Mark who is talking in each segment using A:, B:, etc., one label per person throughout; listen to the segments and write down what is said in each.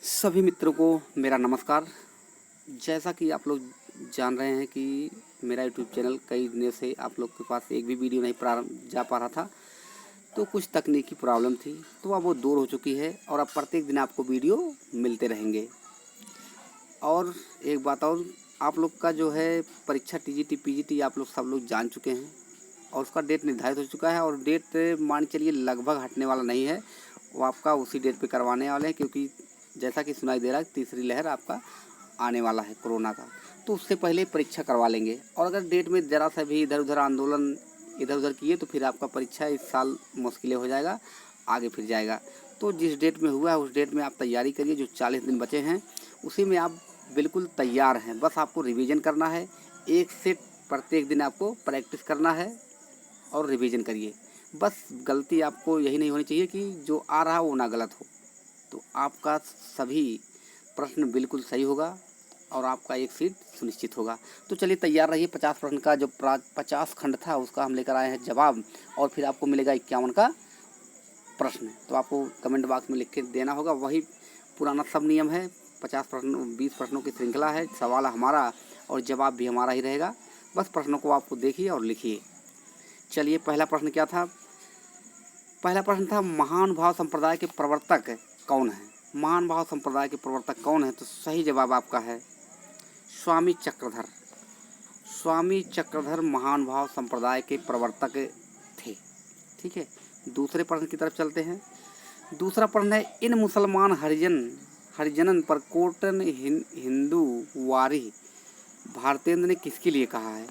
A: सभी मित्रों को मेरा नमस्कार। जैसा कि आप लोग जान रहे हैं कि मेरा यूट्यूब चैनल कई दिनों से आप लोग के पास एक भी वीडियो नहीं प्रारंभ जा पा रहा था, तो कुछ तकनीकी प्रॉब्लम थी, तो अब वो दूर हो चुकी है और अब प्रत्येक दिन आपको वीडियो मिलते रहेंगे। और एक बात और, आप लोग का जो है परीक्षा टीजीटी पीजीटी आप लोग सब लोग जान चुके हैं और उसका डेट निर्धारित हो चुका है और डेट मान चलिए लगभग हटने वाला नहीं है। वो आपका उसी डेट पे करवाने वाले हैं, क्योंकि जैसा कि सुनाई दे रहा है तीसरी लहर आपका आने वाला है कोरोना का, तो उससे पहले परीक्षा करवा लेंगे। और अगर डेट में ज़रा सा भी इधर उधर आंदोलन इधर उधर किए तो फिर आपका परीक्षा इस साल मुश्किलें हो जाएगा, आगे फिर जाएगा। तो जिस डेट में हुआ है उस डेट में आप तैयारी करिए। जो 40 दिन बचे हैं उसी में आप बिल्कुल तैयार हैं, बस आपको रिवीजन करना है। एक सेट प्रत्येक दिन आपको प्रैक्टिस करना है और रिवीजन करिए। बस गलती आपको यही नहीं होनी चाहिए कि जो आ रहा वो ना गलत हो, तो आपका सभी प्रश्न बिल्कुल सही होगा और आपका एक सीट सुनिश्चित होगा। तो चलिए तैयार रहिए। 50 प्रश्न का जो 50 खंड था उसका हम लेकर आए हैं जवाब, और फिर आपको मिलेगा 51 का प्रश्न। तो आपको कमेंट बॉक्स में लिख के देना होगा। वही पुराना सब नियम है, 50 प्रश्न 20 प्रश्नों की श्रृंखला है। सवाल हमारा और जवाब भी हमारा ही रहेगा। बस प्रश्नों को आपको देखिए और लिखिए। चलिए पहला प्रश्न क्या था? पहला प्रश्न था महानुभाव संप्रदाय के प्रवर्तक कौन है? महानुभाव संप्रदाय के प्रवर्तक कौन है? तो सही जवाब आपका है स्वामी चक्रधर। स्वामी चक्रधर महानुभाव संप्रदाय के प्रवर्तक थे। ठीक है, दूसरे प्रश्न की तरफ चलते हैं। दूसरा प्रश्न है इन मुसलमान हरिजनन पर कोटन हिंदू वारी भारतेंद्र ने किसके लिए कहा है?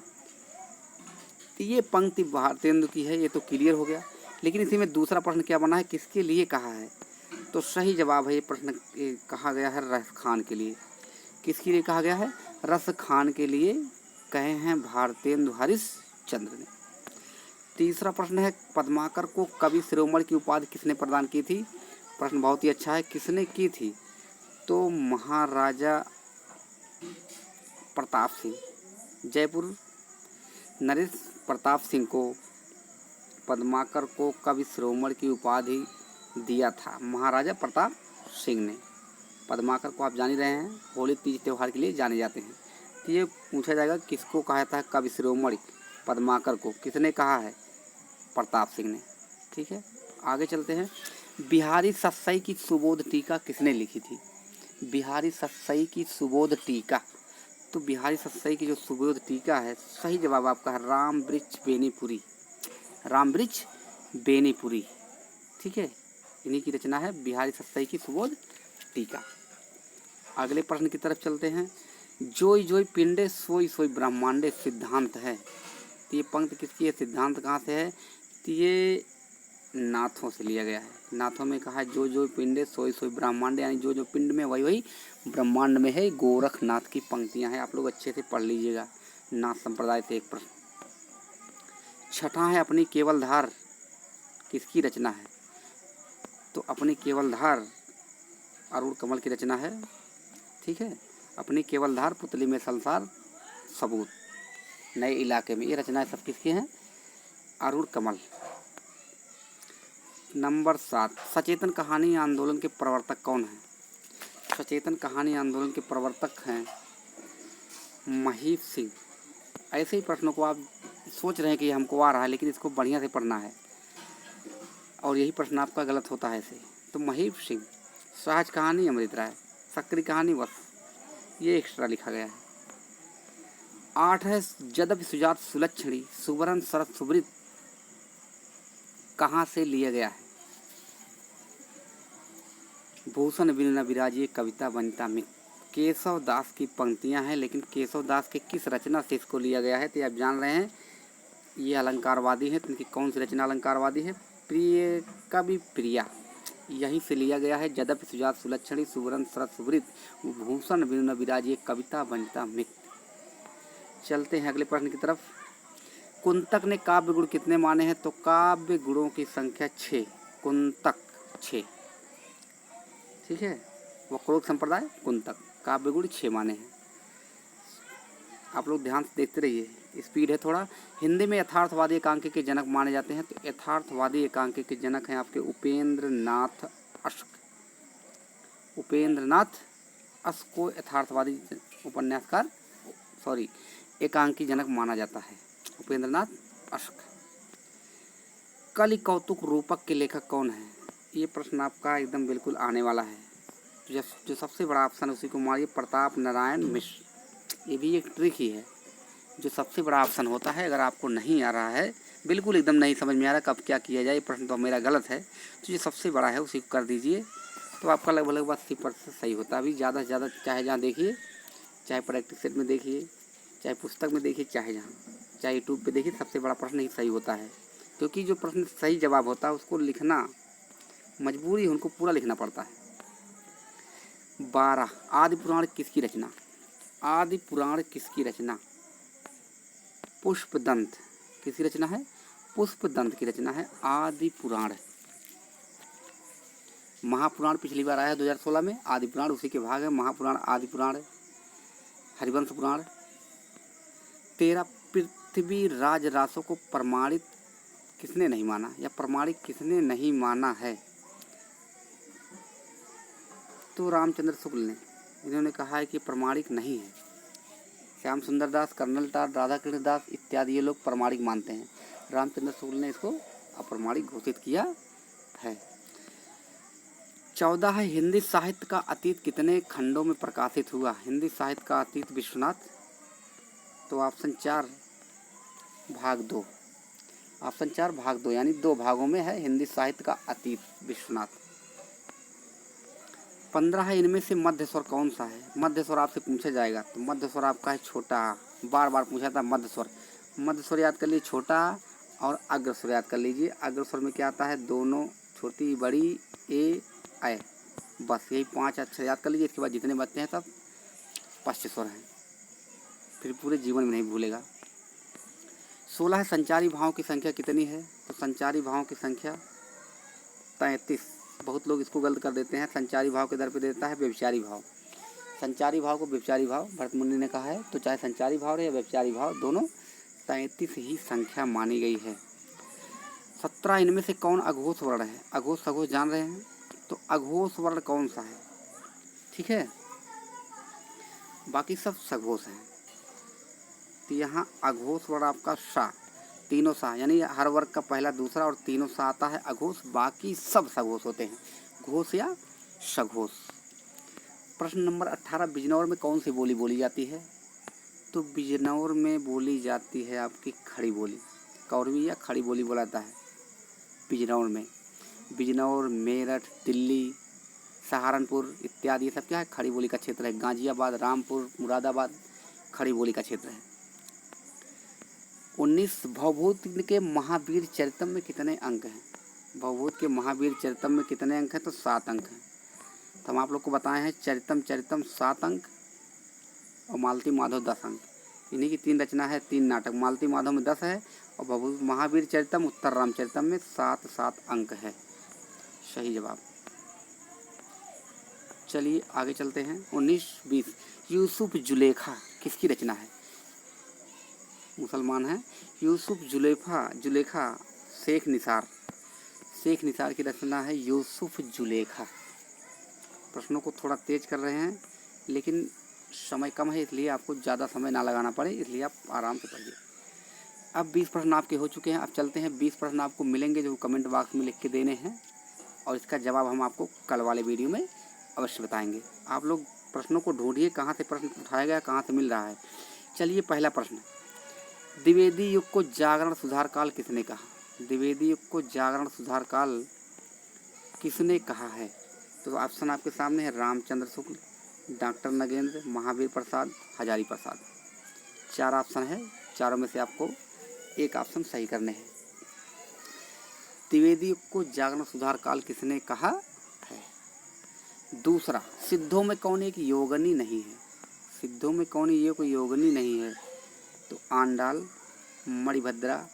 A: तो ये पंक्ति भारतेंद्र की है, ये तो क्लियर हो गया। लेकिन इसी में दूसरा प्रश्न क्या बना है, किसके लिए कहा है? तो सही जवाब है ये प्रश्न कहा गया है रस खान के लिए। किसके लिए कहा गया है? रस खान के लिए कहे हैं भारतेंदु हरिश्चंद्र ने। तीसरा प्रश्न है पद्माकर को कवि शिरोमणि की उपाधि किसने प्रदान की थी? प्रश्न बहुत ही अच्छा है, किसने की थी? तो महाराजा प्रताप सिंह, जयपुर नरेश प्रताप सिंह को पद्माकर को कवि शिरोमणि की उपाधि दिया था महाराजा प्रताप सिंह ने। पद्माकर को आप जान ही रहे हैं, होली तीज त्यौहार के लिए जाने जाते हैं। तो ये पूछा जाएगा किसको कहा था कवि शिरोमणि? पद्माकर को। किसने कहा है? प्रताप सिंह ने। ठीक है, आगे चलते हैं। बिहारी सत्सई की सुबोध टीका किसने लिखी थी? बिहारी सत्सई की सुबोध टीका, तो बिहारी सत्सई की जो सुबोध टीका है, सही जवाब आपका है राम वृक्ष बेनीपुरी। राम वृक्ष बेनीपुरी, ठीक है, इन्हीं की रचना है बिहारी सत्सई की सुबोध टीका। अगले प्रश्न की तरफ चलते हैं। जोई जोई पिंडे सोई सोई ब्रह्मांडे सिद्धांत है। तो ये पंक्ति किसकी है? सिद्धांत कहाँ से है? तो ये नाथों से लिया गया है। नाथों में कहा है जो जो पिंडे सोई सोई ब्रह्मांड, यानी जो जो पिंड में वही वही ब्रह्मांड में है। गोरखनाथ की पंक्तियां हैं, आप लोग अच्छे से पढ़ लीजिएगा। नाथ संप्रदाय से एक प्रश्न। छठा है अपनी केवलधार किसकी रचना है? तो अपनी केवलधार अरुण कमल की रचना है। ठीक है, अपनी केवलधार पुतली में संसार सबूत नए इलाके में, ये रचनाएं सब किसकी हैं? अरुण कमल। नंबर 7 सचेतन कहानी आंदोलन के प्रवर्तक कौन है? सचेतन कहानी आंदोलन के प्रवर्तक हैं महीप सिंह। ऐसे ही प्रश्नों को आप सोच रहे हैं कि हमको आ रहा है, लेकिन इसको बढ़िया से पढ़ना है और यही प्रश्न आपका गलत होता है ऐसे। तो महीप सिंह। सहज कहानी अमृत राय, सक्री कहानी बस ये एक्स्ट्रा लिखा गया है। 8 है यद्यपि सुजात सुलक्षणी सुवर्ण शरद सुवृत कहाँ से लिया गया है? भूषण बिन न विराजिए कविता वनिता में, केशव दास की पंक्तियां हैं, लेकिन केशव दास के किस रचना से इसको लिया गया है? तो आप जान रहे हैं ये अलंकारवादी है। तो इनकी कौन सी रचना अलंकारवादी है? प्रिय कवि प्रिया, यहीं से लिया गया है। यद्यपि सुजात सुलक्षणी सुवर्ण शरद सुवृत भूषण बिन न विराजिए कविता वनिता में। चलते हैं अगले प्रश्न की तरफ। कुंतक ने काव्य गुण कितने माने हैं? तो काव्य गुणों की संख्या 6। कुंतक 6। ठीक है, वक्रोक्त संप्रदाय कुंतक, काव्य गुण 6 माने हैं। आप लोग ध्यान से देखते रहिए, स्पीड है थोड़ा। हिंदी में यथार्थवादी एकांकी के जनक माने जाते हैं। तो यथार्थवादी एकांकी के जनक हैं आपके उपेंद्र नाथ उपेंद्रनाथ अश्क को यथार्थवादी उपन्यासकार एकांकी जनक माना जाता है। उपेंद्रनाथ अश्क। कलि कौतुक रूपक के लेखक कौन है? ये प्रश्न आपका एकदम बिल्कुल आने वाला है। जो सबसे बड़ा ऑप्शन है उसी को मारिए, प्रताप नारायण मिश्र। ये भी एक ट्रिक ही है, जो सबसे बड़ा ऑप्शन होता है। अगर आपको नहीं आ रहा है, बिल्कुल एकदम नहीं समझ में आ रहा कब क्या किया जाए, प्रश्न तो मेरा गलत है, तो जो सबसे बड़ा है उसी को कर दीजिए, तो आपका लगभग 80% सही होता है। अभी ज़्यादा से ज़्यादा चाहे जहाँ देखिए, चाहे प्रैक्टिस सेट में देखिए, चाहे पुस्तक में देखिए, चाहे यूट्यूब पे देखिए, सबसे बड़ा प्रश्न ही सही होता है। क्योंकि जो प्रश्न सही जवाब होता है उसको लिखना मजबूरी, उनको पूरा लिखना पड़ता है। 12 आदि पुराण किसकी रचना? आदि पुराण किसकी रचना? पुष्पदंत। किसकी रचना है? पुष्पदंत की रचना है आदि पुराण। महापुराण पिछली बार आया 2016 में, आदि पुराण उसी के भाग है। महापुराण, आदि पुराण, हरिवंश पुराण। 13 पृथ्वी राज रासों को प्रमाणित किसने नहीं माना, या प्रमाणिक किसने नहीं माना है? तो रामचंद्र शुक्ल ने। इन्होंने कहा है कि प्रमाणिक नहीं है। श्याम सुंदर दास, कर्नल टार, राधा कृष्ण दास इत्यादि ये लोग प्रमाणिक मानते हैं। रामचंद्र शुक्ल ने इसको अप्रमाणिक घोषित किया है। 14 है हिंदी साहित्य का अतीत कितने खंडों में प्रकाशित हुआ? हिंदी साहित्य का अतीत विश्वनाथ। तो ऑप्शन 4 भाग 2। ऑप्शन 4 भाग 2, यानी 2 भागों में है हिंदी साहित्य का अतीत विश्वनाथ। 15 है इनमें से मध्य स्वर कौन सा है? मध्य स्वर आपसे पूछा जाएगा, तो मध्य स्वर आपका है छोटा। बार बार पूछा था मध्य स्वर। मध्य स्वर याद कर लीजिए छोटा, और अग्र स्वर याद कर लीजिए। अग्र स्वर में क्या आता है? दोनों, छोटी, बड़ी, ए, ऐ। बस यही 5 अक्षर याद कर लीजिए। इसके बाद जितने बचते हैं सब पश्च स्वर हैं, फिर पूरे जीवन में नहीं भूलेगा। 16 है संचारी भावों की संख्या कितनी है? तो संचारी भावों की संख्या 33। बहुत लोग इसको गलत कर देते हैं। संचारी भाव के दर पे देता है व्यभिचारी भाव। संचारी भाव को व्यभिचारी भाव भरत मुनि ने कहा है, तो चाहे संचारी भाव रहे या व्यभिचारी भाव, दोनों 33 ही संख्या मानी गई है। 17 इनमें से कौन अघोष वर्ण है? अघोष सघोष जान रहे हैं, तो अघोष वर्ण कौन सा है? ठीक है, बाकी सब सघोष हैं, तो यहाँ अघोष वर्ण आपका सा। तीनों सा, यानी हर वर्ग का पहला, दूसरा और तीनों सा आता है अघोष, बाकी सब सघोष होते हैं, घोष या सघोष। प्रश्न नंबर 18 बिजनौर में कौन सी बोली बोली जाती है? तो बिजनौर में बोली जाती है आपकी खड़ी बोली। कौरवी या खड़ी बोली बोला जाता है बिजनौर में। बिजनौर, मेरठ, दिल्ली, सहारनपुर इत्यादि ये सब क्या है? खड़ी बोली का क्षेत्र है। गाजियाबाद, रामपुर, मुरादाबाद खड़ी बोली का क्षेत्र है। 19 भवभूत के महावीर चरितम में कितने अंक हैं? भवभूत के महावीर चरितम में कितने अंक हैं? तो 7 अंक हैं। तो हम आप लोग को बताए हैं चरितम 7 अंक और मालती माधव 10 अंक। इन्हीं की 3 रचना है, 3 नाटक। मालती माधव में 10 है और भवभूत महावीर चरितम उत्तर रामचरितम में 7 अंक है। सही जवाब। चलिए आगे चलते हैं। 19-20 यूसुफ जुलेखा किसकी रचना है? मुसलमान है। यूसुफ जुलेखा शेख निसार की रचना है यूसुफ जुलेखा। प्रश्नों को थोड़ा तेज कर रहे हैं, लेकिन समय कम है इसलिए आपको ज़्यादा समय ना लगाना पड़े, इसलिए आप आराम से पढ़िए। अब 20 प्रश्न आपके हो चुके हैं। अब चलते हैं 20 प्रश्न आपको मिलेंगे जो कमेंट बॉक्स में लिख के देने हैं, और इसका जवाब हम आपको कल वाले वीडियो में अवश्य बताएंगे। आप लोग प्रश्नों को ढूंढिए, कहाँ से प्रश्न उठाया गया, कहाँ से मिल रहा है। चलिए पहला प्रश्न, द्विवेदी युग को जागरण सुधार काल किसने कहा? द्विवेदी युग को जागरण सुधार काल किसने कहा है? तो ऑप्शन आपके सामने है रामचंद्र शुक्ल, डॉक्टर नगेंद्र, महावीर प्रसाद, हजारी प्रसाद। 4 ऑप्शन है, चारों में से आपको एक ऑप्शन सही करने हैं। द्विवेदी युग को जागरण सुधार काल किसने कहा है? दूसरा, सिद्धों में कौन एक योगनी नहीं है? सिद्धों में कौन ये कोई योगनी नहीं है? तो आंडाल, मणिभद्रा,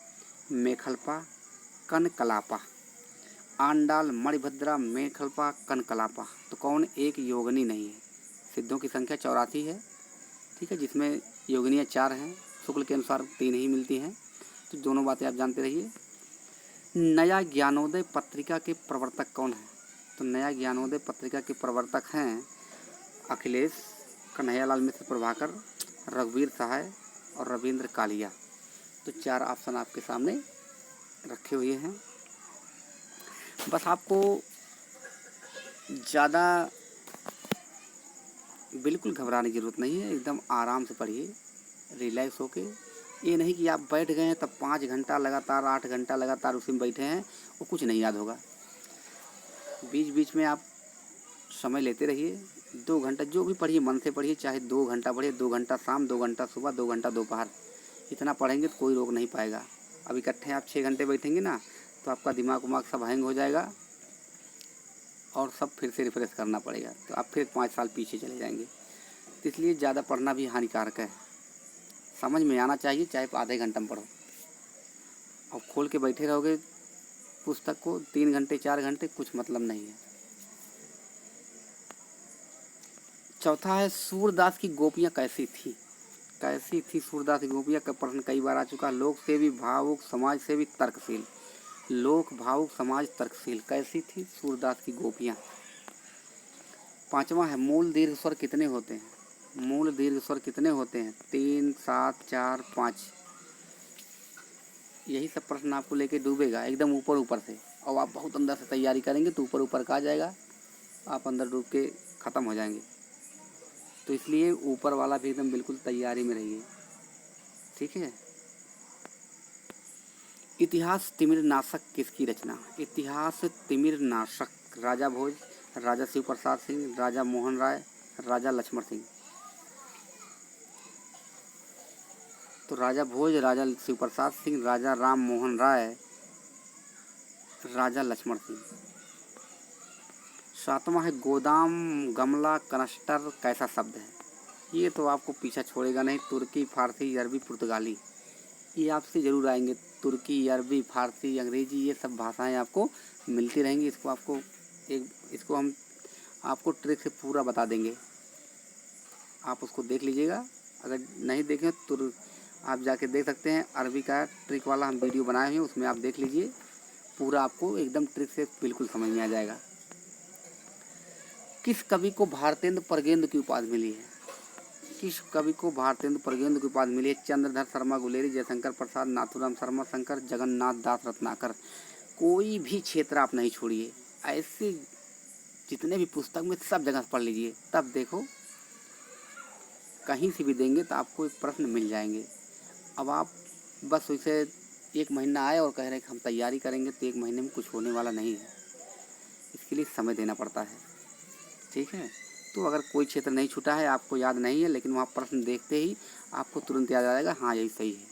A: मेखलपा, कनकलापा। आंडाल, मणिभद्रा, मेखलपा, कनकलापा, तो कौन एक योगनी नहीं है? सिद्धों की संख्या 84 है, ठीक है, जिसमें योगनियाँ 4 हैं। शुक्ल के अनुसार 3 ही मिलती हैं, तो दोनों बातें आप जानते रहिए। नया ज्ञानोदय पत्रिका के प्रवर्तक कौन है? तो नया ज्ञानोदय पत्रिका के प्रवर्तक हैं अखिलेश, कन्हैयालाल मिश्र प्रभाकर, रघुवीर सहाय और रविंद्र कालिया। तो 4 ऑप्शन आपके सामने रखे हुए हैं। बस आपको ज़्यादा बिल्कुल घबराने की ज़रूरत नहीं है, एकदम आराम से पढ़िए, रिलैक्स होके। ये नहीं कि आप बैठ गए हैं तब 5 घंटा लगातार 8 घंटा लगातार उसी में बैठे हैं और कुछ नहीं याद होगा। बीच बीच में आप समय लेते रहिए। 2 घंटा जो भी पढ़िए मन से पढ़िए, चाहे 2 घंटा पढ़िए, 2 घंटा शाम, 2 घंटा सुबह, 2 घंटा दोपहर। इतना पढ़ेंगे तो कोई रोक नहीं पाएगा। अब इकट्ठे आप 6 घंटे बैठेंगे ना तो आपका दिमाग उमाग सब हैंग हो जाएगा और सब फिर से रिफ्रेश करना पड़ेगा, तो आप फिर 5 साल पीछे चले जाएंगे। तो इसलिए ज़्यादा पढ़ना भी हानिकारक है। समझ में आना चाहिए, चाहे आधे घंटे में पढ़ो। और खोल के बैठे रहोगे पुस्तक को 3 घंटे 4 घंटे, कुछ मतलब नहीं है। चौथा है सूरदास की गोपियाँ कैसी थी। कैसी थी सूरदास की गोपियाँ का प्रश्न कई बार आ चुका। लोक सेवी, भावुक, समाज सेवी, तर्कशील। लोक, भावुक, समाज, तर्कशील। कैसी थी सूरदास की गोपियाँ। 5वां है मूल दीर्घ स्वर कितने होते हैं। मूल दीर्घ स्वर कितने होते हैं। 3, 7, 4, 5। यही सब प्रश्न आपको लेके डूबेगा एकदम ऊपर ऊपर से, और आप बहुत अंदर से तैयारी करेंगे तो ऊपर ऊपर का आ जाएगा, आप अंदर डूब के ख़त्म हो जाएंगे। तो इसलिए ऊपर वाला भी एकदम बिल्कुल तैयारी में रहिए, ठीक है। इतिहास तिमिरनाशक किसकी रचना। इतिहास तिमिरनाशक राजा भोज, राजा शिव प्रसाद सिंह, राजा मोहन राय, राजा लक्ष्मण सिंह। तो राजा भोज, राजा शिव प्रसाद सिंह, राजा राम मोहन राय, राजा लक्ष्मण सिंह। 7वां है गोदाम, गमला, कनस्टर कैसा शब्द है। ये तो आपको पीछा छोड़ेगा नहीं। तुर्की, फारसी, अरबी, पुर्तगाली, ये आपसे ज़रूर आएंगे। तुर्की, अरबी, फारसी, अंग्रेजी, ये सब भाषाएं आपको मिलती रहेंगी। इसको हम आपको ट्रिक से पूरा बता देंगे, आप उसको देख लीजिएगा। अगर नहीं देखें तो आप जाके देख सकते हैं, अरबी का ट्रिक वाला हम वीडियो बनाए हैं, उसमें आप देख लीजिए, पूरा आपको एकदम ट्रिक से बिल्कुल समझ में आ जाएगा। किस कवि को भारतेंदु परगेंदु की उपाधि मिली है। किस कवि को भारतेंदु परगेंदु की उपाधि मिली है। चंद्रधर शर्मा गुलेरी, जयशंकर प्रसाद, नाथूराम शर्मा शंकर, जगन्नाथ दास रत्नाकर। कोई भी क्षेत्र आप नहीं छोड़िए, ऐसे जितने भी पुस्तक में सब जगह पढ़ लीजिए, तब देखो कहीं से भी देंगे तो आपको एक प्रश्न मिल जाएंगे। अब आप बस उसे 1 महीना आए और कह रहे हैं कि हम तैयारी करेंगे, तो 1 महीने में कुछ होने वाला नहीं है। इसके लिए समय देना पड़ता है, ठीक है। तो अगर कोई क्षेत्र नहीं छूटा है, आपको याद नहीं है, लेकिन वहाँ प्रश्न देखते ही आपको तुरंत याद आ जाएगा, हाँ यही सही है।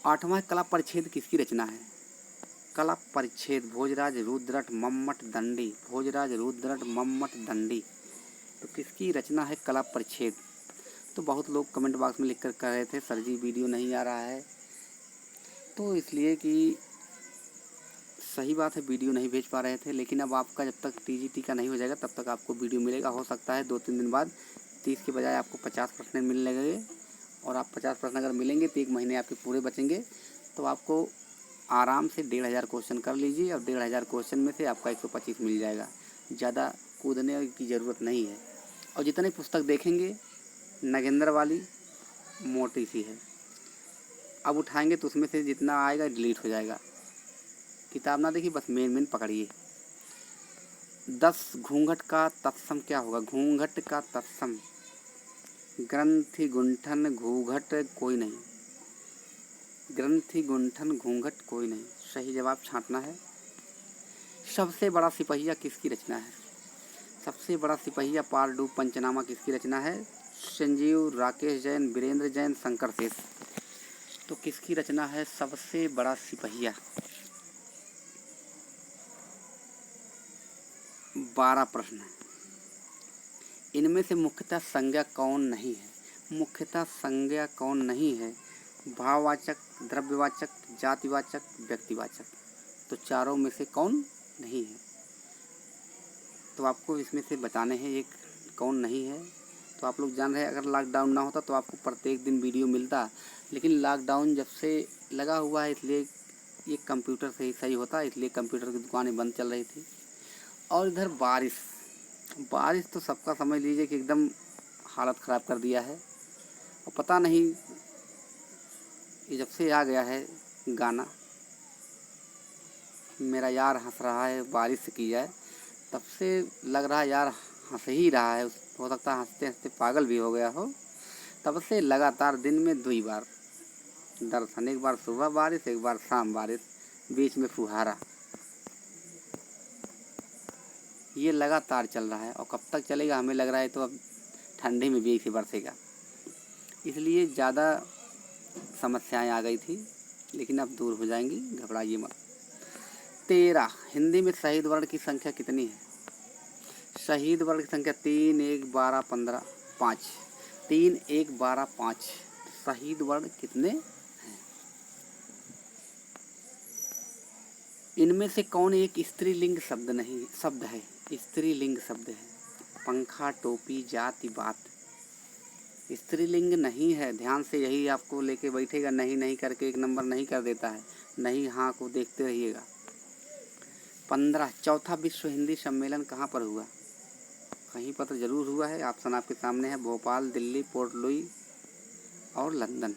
A: 8वां कला परिच्छेद किसकी रचना है। कला परिच्छेद भोजराज रुद्रट मम्मट दंडी। भोजराज रुद्रट मम्मट दंडी। तो किसकी रचना है कला परिच्छेद। तो बहुत लोग कमेंट बॉक्स में लिख कर कह रहे थे सर जी वीडियो नहीं आ रहा है, तो इसलिए कि सही बात है वीडियो नहीं भेज पा रहे थे, लेकिन अब आपका जब तक टीजीटी का नहीं हो जाएगा तब तक आपको वीडियो मिलेगा। हो सकता है 2-3 दिन बाद 30 के बजाय आपको 50 प्रश्न मिलने लगे, और आप 50 प्रश्न अगर मिलेंगे तो 1 महीने आपके पूरे बचेंगे। तो आपको आराम से 1500 क्वेश्चन कर लीजिए, और 1500 क्वेश्चन में से आपका 125 मिल जाएगा। ज़्यादा कूदने की ज़रूरत नहीं है। और जितने पुस्तक देखेंगे नगेंद्र वाली मोटी सी है, अब उठाएंगे तो उसमें से जितना आएगा डिलीट हो जाएगा। किताब ना देखिए, बस मेन पकड़िए। 10 घूंघट का तत्सम क्या होगा। घूंघट का तत्सम ग्रंथि गुंठन घूंघट कोई नहीं। ग्रंथि गुंठन घूंघट कोई नहीं, सही जवाब छांटना है। सबसे बड़ा सिपहिया किसकी रचना है। सबसे बड़ा सिपहिया पारडू पंचनामा किसकी रचना है। संजीव, राकेश जैन, वीरेंद्र जैन, शंकर शेष। तो किसकी रचना है सबसे बड़ा सिपहिया। 12 प्रश्न है। इनमें से मुख्यतः संज्ञा कौन नहीं है। मुख्यतः संज्ञा कौन नहीं है। भाववाचक, द्रव्यवाचक, जातिवाचक, व्यक्तिवाचक। तो चारों में से कौन नहीं है। तो आपको इसमें से बताने हैं एक कौन नहीं है। तो आप लोग जान रहे हैं, अगर लॉकडाउन ना होता तो आपको प्रत्येक दिन वीडियो मिलता, लेकिन लॉकडाउन जब से लगा हुआ है इसलिए ये कंप्यूटर से ही सही होता, इसलिए कंप्यूटर की दुकानें बंद चल रही थी। और इधर बारिश, बारिश तो सबका समझ लीजिए कि एकदम हालत ख़राब कर दिया है। और पता नहीं, ये जब से आ गया है गाना मेरा यार हंस रहा है बारिश की जाए, तब से लग रहा है यार हंस ही रहा है। हो सकता है हंसते हंसते पागल भी हो गया हो। तब से लगातार दिन में 2 बार दर्शन, एक बार सुबह बारिश, एक बार शाम बारिश, बीच में फुहारा, ये लगातार चल रहा है। और कब तक चलेगा हमें लग रहा है, तो अब ठंडी में भी ऐसे बरसेगा। इसलिए ज़्यादा समस्याएं आ गई थी, लेकिन अब दूर हो जाएंगी, घबराइए मत। 13, हिंदी में शहीद वर्ण की संख्या कितनी है? शहीद वर्ण की संख्या 3, 1, 12, 15, 5। 3, 1, 12, 5। शहीद वर्ण कितने हैं? इनमें से कौन एक स्त्रीलिंग शब्द है? स्त्रीलिंग शब्द है। पंखा, टोपी, जाति, बात। स्त्रीलिंग नहीं है, ध्यान से यही आपको लेके बैठेगा, नहीं नहीं करके 1 नंबर नहीं कर देता है। नहीं हाँ को देखते रहिएगा। 15, चौथा विश्व हिंदी सम्मेलन कहाँ पर हुआ? कहीं पर तो जरूर हुआ है, ऑप्शन आपके सामने है। भोपाल, दिल्ली, पोर्ट लुई और लंदन,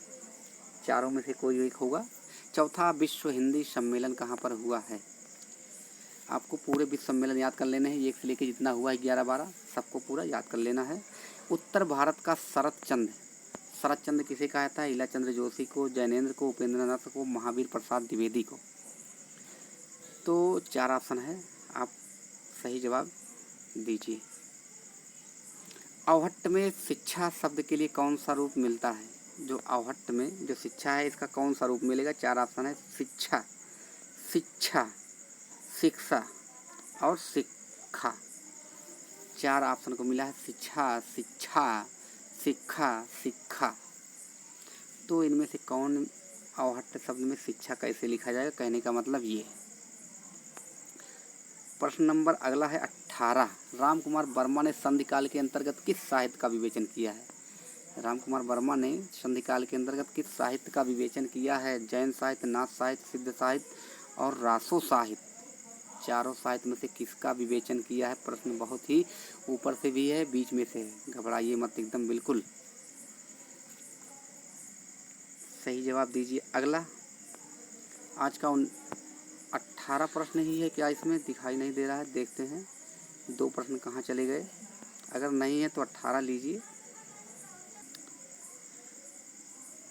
A: चारों में से कोई एक होगा। चौथा विश्व हिंदी सम्मेलन कहाँ पर हुआ है? आपको पूरे विश्व सम्मेलन याद कर लेने हैं, 1 से लेकर जितना हुआ है 11, 12, सबको पूरा याद कर लेना है। उत्तर भारत का शरत चंद्र, शरत चंद्र किसे कहा था? इला चंद्र जोशी को, जैनेन्द्र को, उपेंद्र नाथ को, महावीर प्रसाद द्विवेदी को। तो 4 ऑप्शन है, आप सही जवाब दीजिए। अवहट्ट में शिक्षा शब्द के लिए कौन सा रूप मिलता है? जो अवहट्ट में जो शिक्षा है, इसका कौन सा रूप मिलेगा? 4 ऑप्शन है। शिक्षा, शिक्षा, शिक्षा और शिक्षा, 4 ऑप्शन को मिला है। शिक्षा, शिक्षा, शिक्षा, शिक्षा। तो इनमें से कौन अवहट्ट शब्द में शिक्षा कैसे लिखा जाएगा? कहने का मतलब ये है। प्रश्न नंबर अगला है 18। राम कुमार वर्मा ने संधिकाल के अंतर्गत किस साहित्य का विवेचन किया है? राम कुमार वर्मा ने संधिकाल के अंतर्गत किस साहित्य का विवेचन किया है? जैन साहित्य, नाथ साहित्य, सिद्ध साहित्य और रासो साहित्य, चारों साहित्य में से किसका विवेचन किया है? प्रश्न बहुत ही ऊपर से भी है, बीच में से है, घबराइए मत, एकदम बिल्कुल सही जवाब दीजिए। अगला आज का 18 प्रश्न ही है क्या? इसमें दिखाई नहीं दे रहा है, देखते हैं 2 प्रश्न कहाँ चले गए। अगर नहीं है तो 18 लीजिए।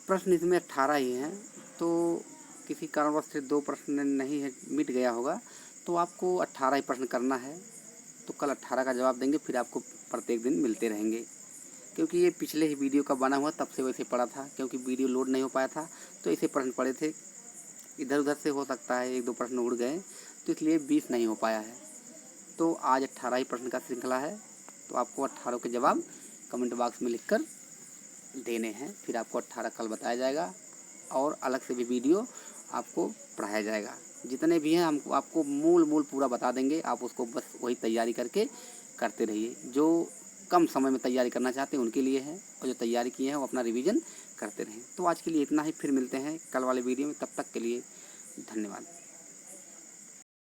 A: प्रश्न इसमें 18 ही हैं, तो किसी कारणवश से 2 प्रश्न नहीं है, मिट गया होगा, तो आपको 18 ही प्रश्न करना है। तो कल 18 का जवाब देंगे, फिर आपको प्रत्येक दिन मिलते रहेंगे। क्योंकि ये पिछले ही वीडियो का बना हुआ, तब से वैसे पड़ा था, क्योंकि वीडियो लोड नहीं हो पाया था, तो ऐसे प्रश्न पड़े थे। इधर उधर से हो सकता है 1-2 प्रश्न उड़ गए, तो इसलिए 20 नहीं हो पाया है। तो आज 18 ही प्रश्न का श्रृंखला है, तो आपको 18 के जवाब कमेंट बॉक्स में लिखकर देने हैं। फिर आपको 18 कल बताया जाएगा, और अलग से भी वीडियो आपको पढ़ाया जाएगा। जितने भी हैं हम आपको मूल पूरा बता देंगे, आप उसको बस वही तैयारी करके करते रहिए। जो कम समय में तैयारी करना चाहते हैं उनके लिए है, और जो तैयारी किए हैं वो अपना रिवीजन करते रहें। तो आज के लिए इतना ही, फिर मिलते हैं कल वाले वीडियो में। तब तक के लिए धन्यवाद।